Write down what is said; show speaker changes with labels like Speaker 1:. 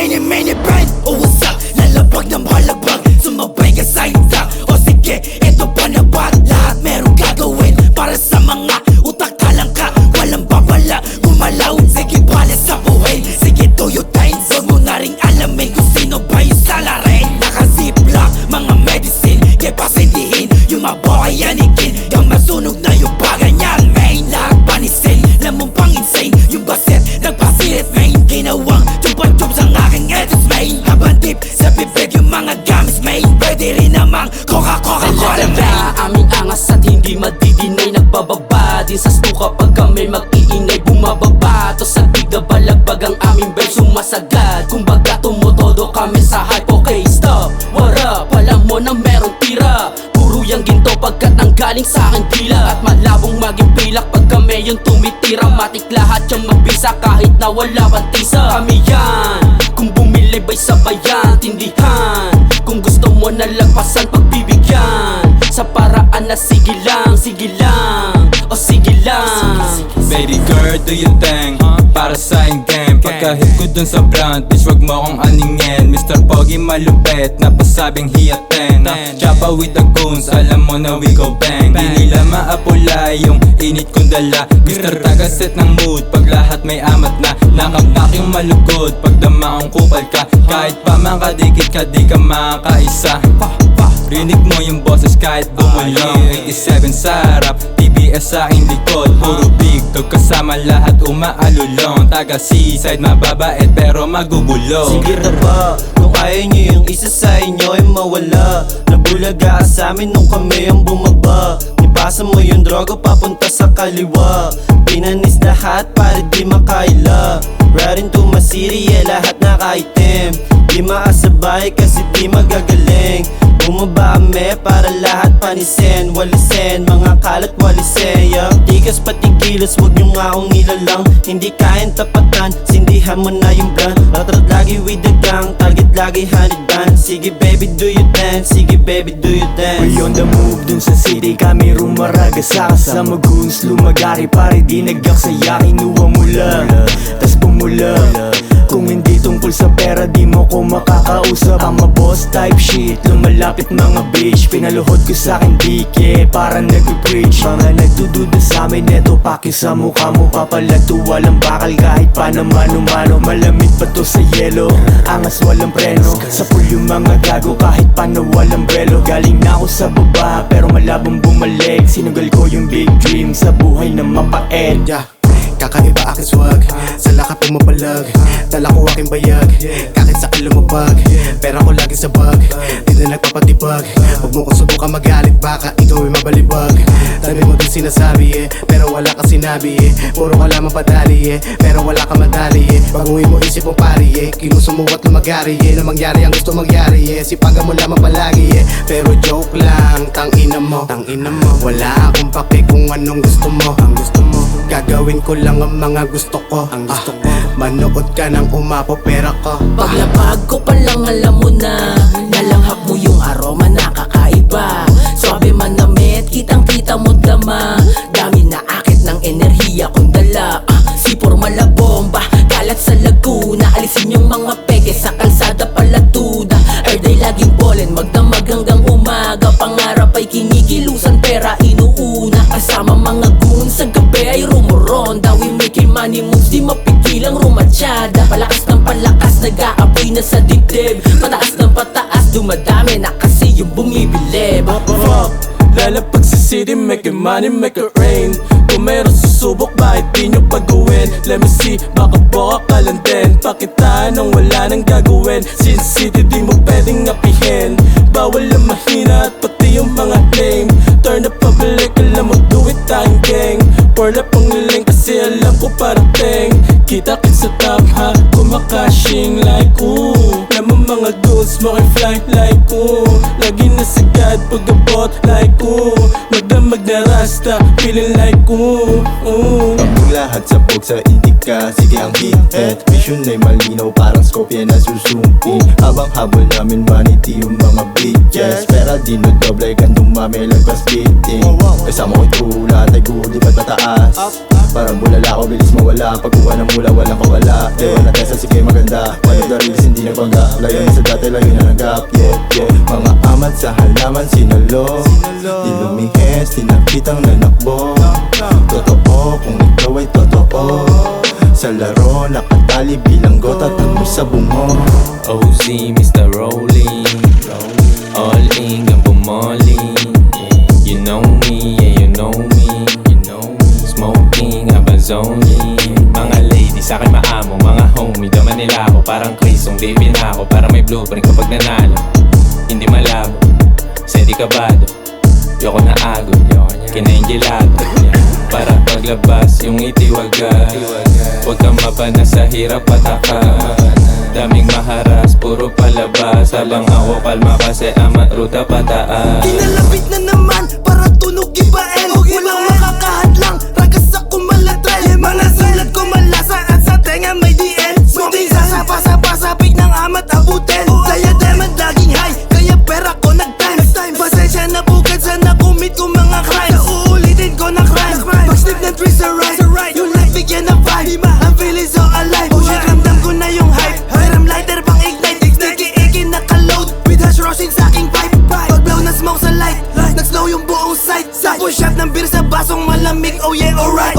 Speaker 1: mini brain. O what's up? Lalabag ng balagbag, sumabay ka sa intak. O sige, ito pa na ba? Lahat meron gagawin para sa mga utak talang ka. Walang babala, gumalaw. Sige, bala sa buhay. Sige, tuyo tayo. Huwag mo na ring alamin kung sino ba yung salarin. Naka-ziplock, mga medicine, kaya pasindihin yung mabuhay yanigin. Yung masunog na yung bagay niyan, main. Lahat panisin, lamang pang insane. Yung baset, nagpasirit, main. Ginawang tupad-tup sa aking edits, main. Habang deep sa bibig yung mga gamis, main. Pwede rin namang Coca-Cola, main.
Speaker 2: Aming angas at hindi madidinay. Nagbababa din sa stuka pag kami mag-iingay. Bumababa to sa tigda balagbag ang aming verse sumasagad. Kumbaga tumutodo kami sa hype. Okay, stop, what up? Alam mo na meron tira. Puro yang ginto pagkat nanggaling sa aking dila. At malabong maging pilak pag kami yung tumitira. Matik lahat yung magbisa kahit na wala pang tisa. Kami yan, kung bumili ba'y sabayan. Tindihan, kung gusto mo na lagpasan pagbibigyan. Sa paraan na sige lang, o sige lang.
Speaker 3: Baby girl, do your thing para sa game. Pagkahit ko dun sa brand, bitch wag mo akong aningin. Mr. Pogi malupet, napasabing hiyaten. Chapa with the goons, alam mo na we go bang. Di nila maapula yung init kong dala. Mr. Tagaset ng mood, pag lahat may amat na. Nakapak yung malugod, pag damaong kupal ka. Kahit pa makadikit ka, di ka makakaisa. Rinig mo yung boses kahit bumulong. 87 sa harap, TBS sa aking likod. Puro big dog kasama lahat umaalulong. Taga seaside, mababait pero magugulong.
Speaker 4: Sige na ba, kung ayaw nyo yung isa sa inyo ay mawala. Nabulaga sa amin nung kami ang bumaba. Nipasa mo yung droga papunta sa kaliwa. Pinanis lahat para di makaila. Riding to my city, yeah, lahat nakaitim. Di maasabay kasi di magagaling. Bumaba kami para lahat panisin. Walisin, mga kalat walisin, yeah. Tigas pati kilos, wag nyo nga akong nilalang. Hindi kayang tapatan, sindihan mo na yung brand. Ratrat lagi with the gang, target lagi 100 band. Sige baby do you dance, sige baby do you dance.
Speaker 5: We on the move dun sa city, kami rumaraga sa kasama goons. Lumagari pare di nagkaksaya, kinuha mo lang tas bumula. Kung hindi tungkol sa pera, di mo ko makakausap. I'm a boss type shit, lumalapit mga bitch. Pinaluhod ko sa akin dike, para nag-preach. Mga nagdududa sa amin, eto paki sa mukha mo. Papalato, walang bakal kahit pa na mano-mano. Malamig pa to sa yelo, angas walang preno. Sa pool yung mga gago kahit pa na walang brelo. Galing na ako sa baba, pero malabong bumalik. Sinugal ko yung big dream sa buhay na mapait.
Speaker 6: Kakaiba aking swag, sa laka pumapalag. Dala ko aking bayag, kahit saan lumabag. Pera ko lagi sa bag, di na nagpapatibag. Huwag mo kong subukan magalit, baka ikaw ay mabalibag. Sabi mo din sinasabi pero wala ka sinabi Puro ka lamang padali pero wala ka madali Baguhin mo isip mo pari kinuso mo at lumagari na mangyari ang gusto mangyari sipagan mo lamang palagi pero joke lang, tangina mo Wala akong pake kung anong gusto mo Gagawin ko lang ang mga gusto ko Manood ka ng umapopera ko
Speaker 2: Paglapag ko pa lang alam mo na Nalanghap mo yung aroma nakakaiba Swabe manamit, kitang kita mo dama Dami na akit ng enerhiya kong dala Sipor malabomba, kalat sa Laguna Alisin yung mga peke sa kalsada palatuda Everyday laging bolen, magdamag hanggang umaga Pangarap ay kinikilusan, pera inuuna Kasama mga goons, sa gabi ay rumuronda We making money moves, di mapigilang rumatsyada Palakas ng palakas, nag-aapoy na sa dibdib Pataas ng pataas, dumadami na kasi yung bumibilib
Speaker 3: Lalapag sa city, making money, make it rain Kung meron susubok, bakit di nyo pag-uwin? Let me see, baka boka ka lang din Pakitaan ng wala nang gagawin Sin city, di mo pwedeng apihin Bawal ang mahina at pati yung mga lame Turn up public, alam mo do it tayong gang Pour up ang liling kasi alam ko parating Kita-kit sa top ha, kumakashing like ooh Alam mo mga goons mo fly like ooh Lagi na sagad pag-abot like ooh Magdamag na rasta, feeling like ooh
Speaker 4: Ang lahat sabog sa indika, sige ang hit Vision ay malinaw, parang skopya na susumpi Habang habol namin vanity yung mga bitches Pera di na doble, kang dumami lagpas beating
Speaker 7: Kasama ko'y true, lahat ay good, lipat pataas. Parang bulala ko, bilis mawala. Pagkuha ng mula, walang kawala. Ewa na tesa, sige maganda. One of the reels, hindi nagpanggap. Layo na sa dati, layo na ng gap. Yeah, yeah. Mga amat sa halaman, sinalo. Di lumihis, di nakitang nanakbo. Totoo, kung ikaw ay totoo. Sa laro, nakatali bilang gota, tamo sa bungo.
Speaker 3: OZ, Mr. Rolling, all in, ang bumoling. You know me, yeah, you know me. Smoking, abazoning. Mga ladies, akin maamo, mga homie. Daman nila ako, parang Chris, baby na ako. Para may blueprint kapag nanalo. Hindi malabo, steady kabado. Yoko na agod, kinainggilado. Para paglabas, yung itiwaga. Huwag kang mapana sa hirap pataka. Daming maharas, puro palabas. Habang ako kalma kasi amat ruta pataas.
Speaker 1: Kinalapit na naman para tunog ibael. Walang makakahadlang, ragas ako malatrel. Mga sulat ko malasa at sa tenga may DL. Smoking sa pasapig ng amat abutin. Diadem at laging high, kaya pera ko nag-times. Pasensya na bukad sa nakumit ko mga crimes. Uulitin ko na crime, pag-slip ng twist right. Yung life bigyan ng vibe, I'm feeling so alive. Oh shit, ramdam ko na yung hype. Hiram lighter pang ignite, sticky naka-load with hash rosin sa aking pipe. Pag-blow na smoke sa light, nag-slow yung buong sight. Sa push up ng beer sa basong malamig, oh yeah, alright.